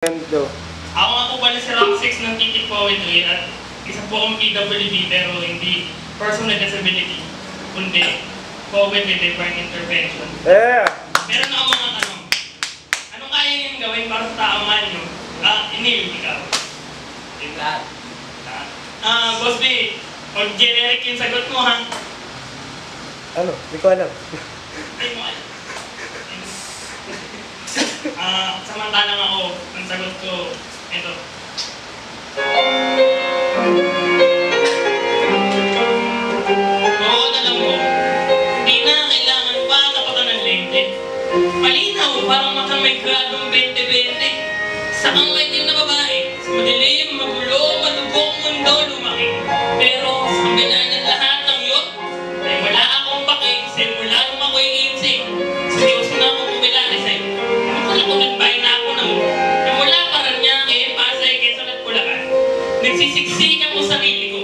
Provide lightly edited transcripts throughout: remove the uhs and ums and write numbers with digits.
Gando. Ako nga po pala si Rock 6 ng Titik Poetry at isa po akong PWD pero hindi person with disability, kundi poet with different intervention. Meron ako mga tanong. Anong kaya niyong gawin para sa tao nga niyo? Inil, ikaw. Lahat. Boss B, o generic yung sagot mo ha? Ano? Hindi ko alam. Hindi mo alam. Samantalang ako, ang sagot ko, ito. Oo, alam mo, hindi na kailangan pa kapatan ng lente. Malinaw, parang matang may gradong 20-20. Sa kang maitim na babae, sa madilim, magulo, madugong mundo lumaki. Pero sa kabila ng lahat ng yun, ay wala akong pake, simula nung ako'y insing. Seryoso na akong pumilarisay. Makalakunan ba na ako na mo? Na mula Paranaque, Pasay, Quezon at Bulacan. Nagsisiksikan ko sarili ko.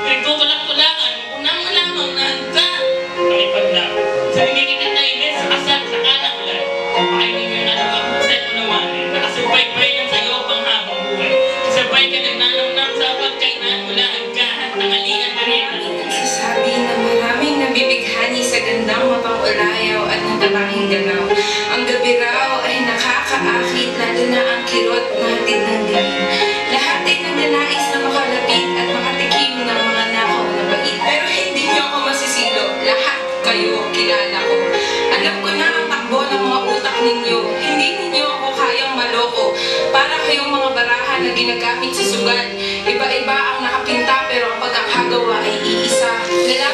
Nagtutulak-tulakan kung nang malamang na handa. Nakipaglaro. Sa nangigigit na inis, sa kasal, sa kanang ulan. Pakainig yung naluwag mo sa unawanin. Nakasurbay-bay lang sa'yo pang habang buhay. Kasabay ka nagnanamnam sa pagkainan mula agkahan, tangalian na rin. Nagsasabi na maraming nabibighani sa gandang mapang ulayaw at natatanging galaw. Ang gabi raw ay nakakaakit, lalo na ang kirot na hatid ng dilim. Lahat ay nagnanais na makalapit at makatikim ng mga nakaw na bait. Pero hindi niyo ako masisilo, lahat kayo kilala ko. Alam ko na ang takbo ng mga utak ninyo. Hindi ninyo ako kayang maloko. Para kayong mga barahan na ginagamit sa sugal. Iba-iba ang nakapinta pero ang pagkakagawa ay iisa. Lalaki